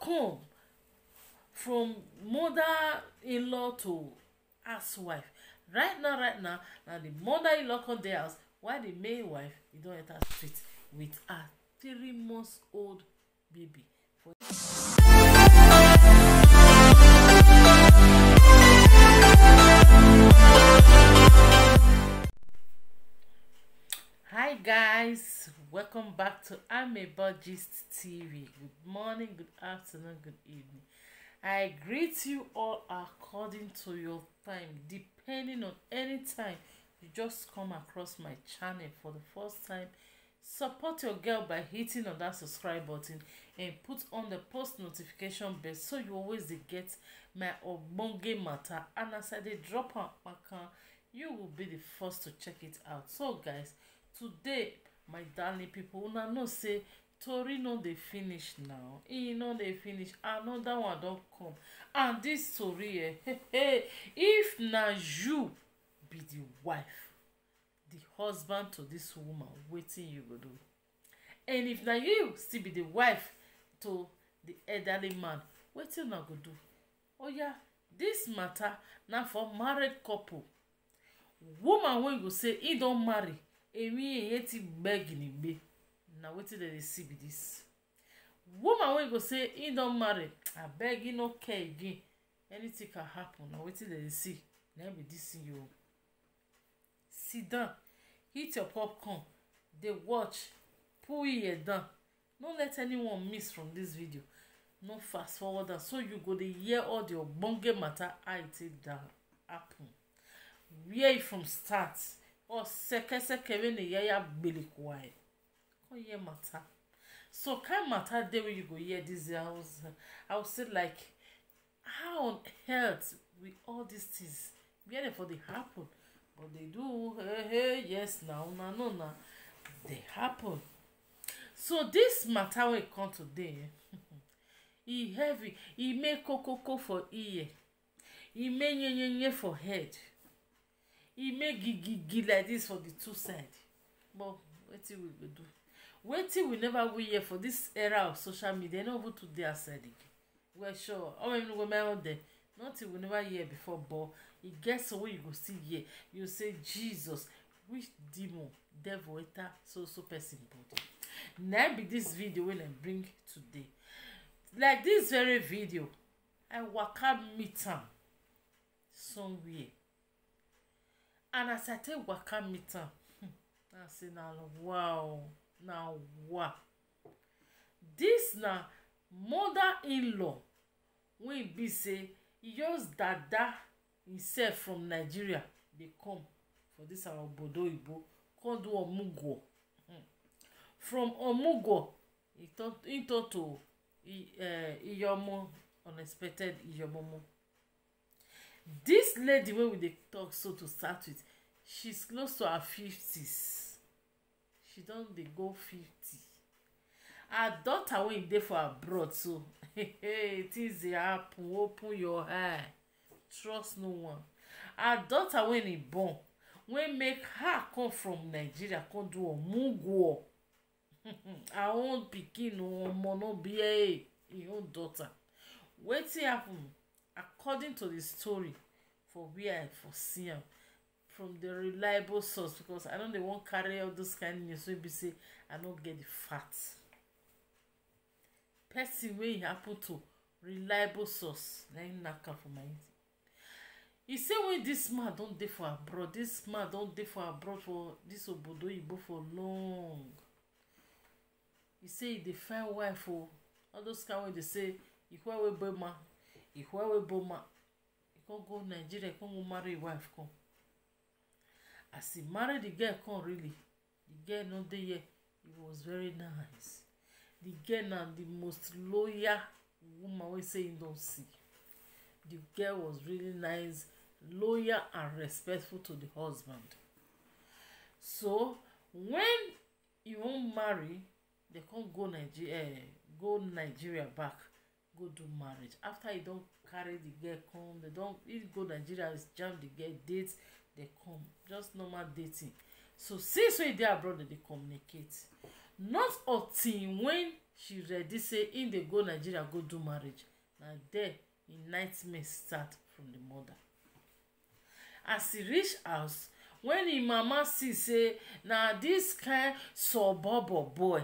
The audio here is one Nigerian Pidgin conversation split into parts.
come from mother-in-law to housewife. Right now na the mother-in-law come dey house while the main wife e don enter street with her 3 months old baby. Hi guys, welcome back to Amebo Gist TV. Good morning, good afternoon, good evening. I greet you all according to your time, depending on any time you just come across my channel for the first time. Support your girl by hitting on that subscribe button and put on the post notification bell so you always dey get my ogbonge matter, and as I dey drop am waka, you will be the first to check it out. So guys, today my darling people, una know say tori no dey finish now. E no dey finish, another one don come, and this tori if na you be the wife, the husband to this woman, wetin you go do? And if na you still be the wife to the elderly man, wetin una go do? Oya, this matter na for married couple. Woman wey go say e don marry, emi ti gbeginigbe, na wetin dem dey see be this. Woman wey go say e don marry, abeg e no care again, anything can happen, na wetin dem dey see, na be this you. Sit down, eat your popcorn, dey watch, pull ear down. No let anyone miss from this video. No fast forward am, so you go dey hear all the ogbonge matter how e take down happen, where e from start, or seke wey ne yaya gbelekuwaye. Come hear matter. So kind matter dey wey you go hear this house. I would say like, how on earth with all these things, where dem for dey happen? But they do, yes now, una know na, they happen. So this matter wey come today, e heavy, e make kokoko for ear, e make nyenyenye for head, e make gigigi like this for the two side. But wetin we go do? Wetin we never will hear for this era of social media, no even to their side again. Well, sure, all even go my own there. Nothing we never hear before, but e get some way you go still hear. You say, Jesus, which demon, devil enter so person body? Now be this video when I bring today. Like this very video, I waka meet am somewhere, and as I take waka meet am, I say now wow, now wow. This na mother-in-law wey be say e just dada himself from Nigeria dey come for this our obodo oyibo, come do omugwo. From omugwo e talk to iyomo, unexpected iyomomo. This lady wey we dey talk so to start with, she's close to her 50s. She don dey go 50. Her daughter wey dey for abroad, so things dey happen. Open your eye, trust no one. Her daughter wey e born, wey make her come from Nigeria come do omugwo. Her own pikin omo no be her own daughter. Wetin happen? According to the story, for where I for see am from the reliable source, because I no dey wan carry all those kind of news wey be say I no get the facts. Person wey e happen to, reliable source, na im knack am for my head. E say when this man don dey for abroad, this man don dey for abroad for this obodo oyibo for long. E say e dey find wife o, all those kind wey dey say ihueweboma, ihueweboma. E come go Nigeria, come go marry a wife come. As he marry the girl come, really, the girl no dey here. It was very nice. The girl na the most loyal woman wey say him don see. The girl was really nice, loyal and respectful to the husband. So when he won't marry, they can't go Nigeria back, go do marriage. After he don't carry the girl come, they don't even go Nigeria, jam the girl, date, they come, just normal dating. So since when they abroad, they communicate. Not until when she ready say im dey go Nigeria go do marriage. Na there im nightmare start from the mother. As e reach house, when im mama see say na dis kind sobobo boy,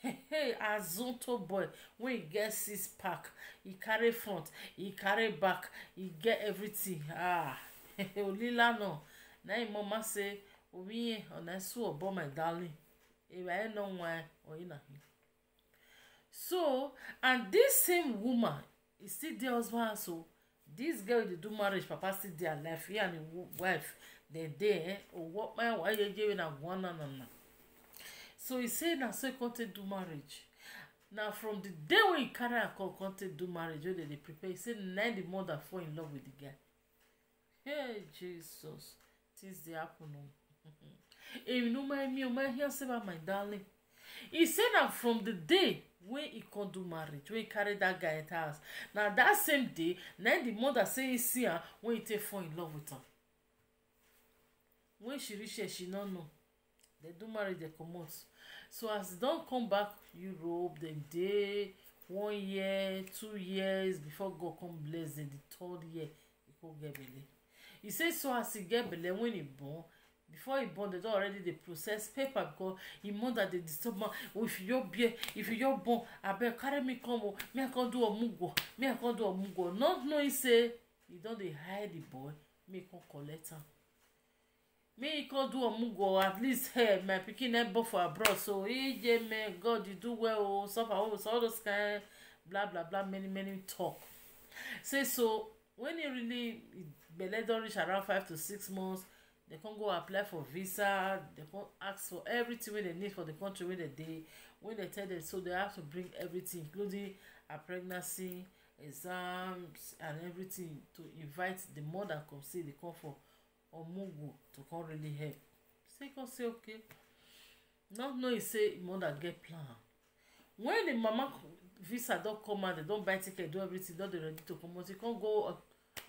hey, azonto boy wey get 6 pack, e carry front, e carry back, e get everything. Olila no. Na im mama say, "Omiye, onesu obo my darling. If I no one or in a him." So, and this same woman is still there husband. So, this girl dey do marriage, papa still there alive. He and his wife, they there. Or what man? Why you giving a one na. So he say na so he come take do marriage. Now from the day when he carry her come take do marriage, when they prepare, he say na the mother fall in love with the guy. Hey Jesus, things dey happen. If you know my hear say about my darling. He say na from the day when he come do marriage, when he carry that guy at house. Now that same day, na the mother say he see her when he take fall in love with her. When she reach here, she no know. They do marriage, they comot. So as they don come back Europe, dem dey 1 year, 2 years before God come bless them. The 3rd year, he go get belle. He say so as he get belle, when he born, before he born, they don already dey process paper because him mother dey disturb am. Oh, if you born, abeg carry me come o, me I come do omugo. Not knowing say he don dey hide the boy, make he come collect am. Me he come do omugo, at least hey, my pikin never born for abroad, so man, God you do well o, suffer all those kind blah blah blah, many talk. Say so when he really belle don reach around 5 to 6 months, they can go apply for visa, they can ask for everything wey they need for the country where they dey. When they tell them, so they have to bring everything, including a pregnancy, exams, and everything to invite the mother come see they come for omugo to come really help. Say come say okay. Not knowing say mother get plan. When the mama visa don come out, they don't buy ticket, do everything, don dey ready to come out. You can't go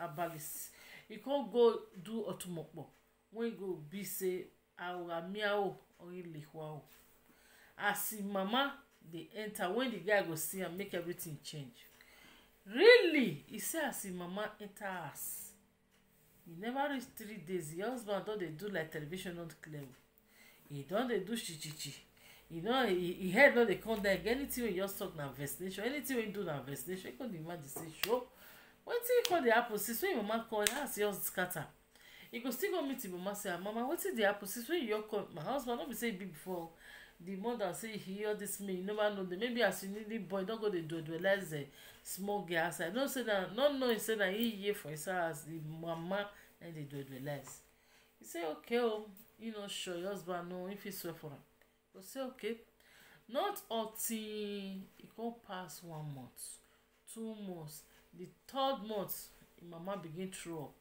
abalis. You can't go do otumokpo. When you go be say miao or ilihwa. As the mama they enter, when the guy go see and make everything change. Really, he say as the mama enter us. He never reach 3 days. The husband don dey do like television not clear. He don dey do chichichi. You know, he head no dey come down. Anything when you just talk na vaccination, anything when you do na vaccination, you can imagine say show. Wetin you call the happen since when your mama call, house just scatter. You go still go meet your mama say, "Mama, wetin dey happen since when you call my husband?" No be say e be before. The mother say he hear this me, you never know. Maybe as you need the boy, don't go dey dualize the small girl outside. No say that, not knowing say that he hear for his house the mama and they dualize. He say okay, oh, you know sure your husband know if he swear for him. But say okay. Not until it come pass 1 month, 2 months, the 3rd month, mama begin throw up.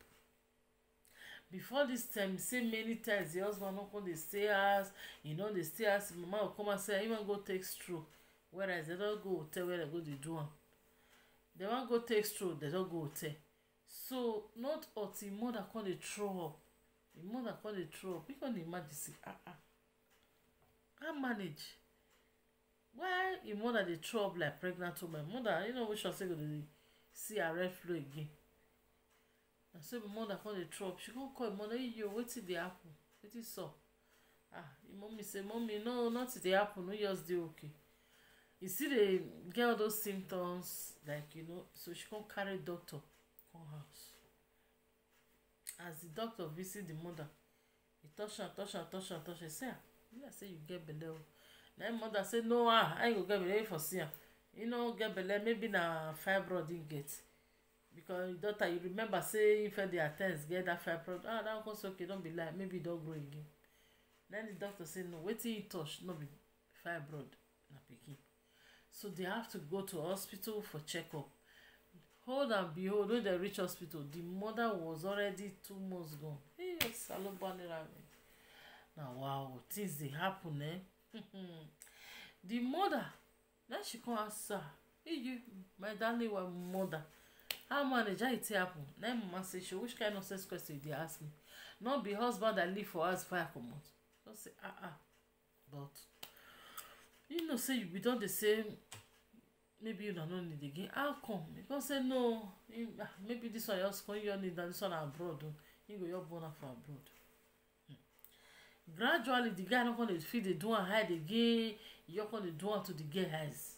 Before this time, say many times the husband no come dey stay house, you know they stay house, mama will come and say, "I even go take stroke." Whereas they don't go hotel where they go dey do am. They wan go take stroke, they don't go hotel. So not until mother come dey throw up. The mother come dey throw up. You can imagine say, can't manage. Why your mother dey throw up like pregnant woman? Mother, you know which one say go dey see her red flow again. And so my mother call the trouble. She go call mother, "Yo, wetin dey happen? Wetin sup?" The mommy say, "Mommy, no, nothing dey happen. No, just dey okay." You see they get all those symptoms, like you know. So she come carry doctor come house. As the doctor visit the mother, he touch her. He say, "You say you get belle." Then mother say, "No, I ain't go get belle for see her. You know, get belle maybe na fibroid didn't get." Because daughter, you remember say if the attends get that fibroid, that one say okay, don't be lie, maybe it don't grow again. Then the doctor say no, wetin he touch no be fibroid na pikin. So they have to go to hospital for checkup. Hold and behold, when they reach hospital, the mother was already 2 months gone. Hey, now wow, things they happen, eh? The mother, then she come ask her, "Hey, you, my darling, mother, how manage how it happen?" Then mama say, "She which kind of sense question they ask me? Not be husband that live for us fire comot." Just say, but you know say you be done the same maybe you don't need again. How come? Because say no, maybe this one just come you need, and this one abroad. You go your born for abroad. Gradually the guy not gonna feel the door and hide again. You're gonna do on to the girl eyes.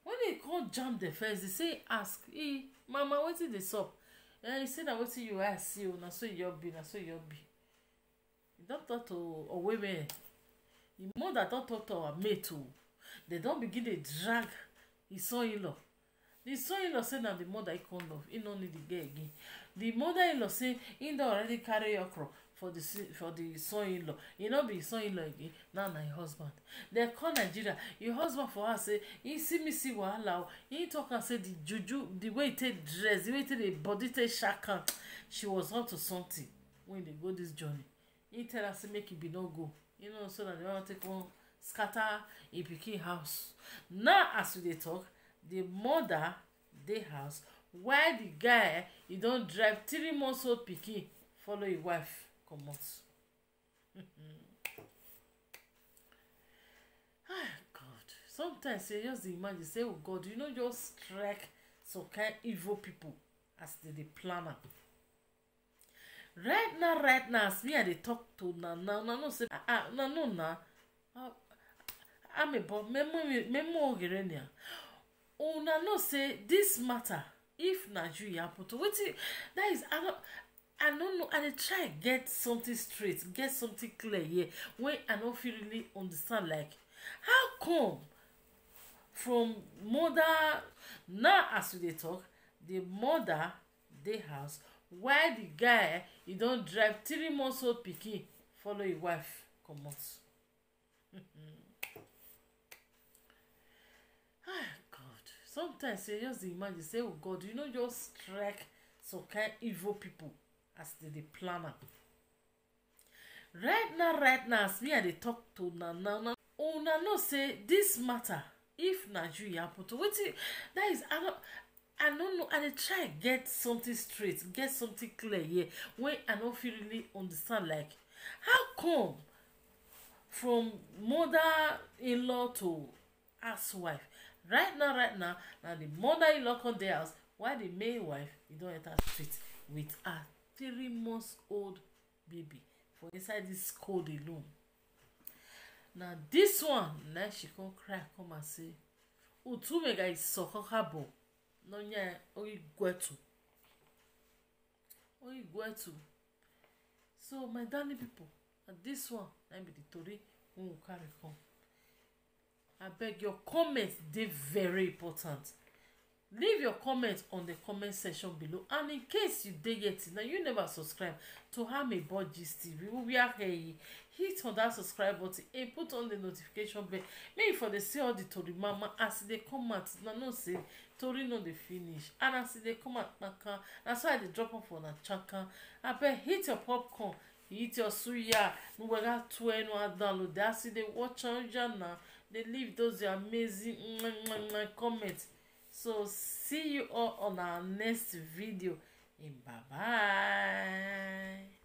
When they can't jam the first, they say ask, hey, mama, what is this up? And he said that what you ask you, na so you'll be, na so you'll be. You don't talk to a women. The mother don't talk to a mate too. They don't begin to drag his son-in-law. The son-in-law say na the mother he can't love. He don't need the girl again. The mother-in-law say he don't already carry okra for the son-in-law. He not be his son-in-law again. Now na his husband. They call Nigeria. Your husband for her say he see me see wahala. He talk and say the juju, the way he take dress, the way he take the body take shaka. She was up to something when they go this journey. He tell her say make it be no go. You know, so that they want to take one scatter a pikin house. Now as we dey talk, the mother dey house while the guy he don drive 3 months old pikin follow him wife comot. Ah God, sometimes you just dey imagine say, oh God, you know, just strike some kind evil people as they dey plan am. Right now as me I dey talk to now no say no I'm about memo gerenia. Una know say this matter if Nigeria happen to wetin that is I don't know. I dey try get something straight, get something clear here when I don't feel really understand. Like, how come from mother now as we dey talk, the mother dey house while the guy he don drive 3 months old pikin follow him wife comot. Ah God, sometimes you just dey imagine say, oh God, you know, just strike some kind evil people as they dey plan am. Right now as me I dey talk to now una know say this matter if Nigeria happen to wetin that is I don't know. I dey try get something straight, get something clear here when I don't feel really understand. Like, how come from mother-in-law to housewife right now now the mother-in-law come dey house while the main wife e don enter street with her 3 months old baby for inside this cold alone. Now this one na she come cry come and say utumega isokokabo nonya oigwetu. So my darling people, and this one na be the tori wey we carry come. Abeg, your comments dey very important. Leave your comment on the comment section below, and in case you dey yet now you never subscribe to Amebo Gist TV, we are here. Hit on that subscribe button and put on the notification bell. Make you for dey see all the tori mama as they come out. Now no say tori no dey finish, and as they come out knacker, that's why they drop off on a chaka. Abeg, hit your popcorn, hit your suya. No we got 20 download. That's it. They watch on now. They leave those amazing comments. So see you all on our next video, and bye bye.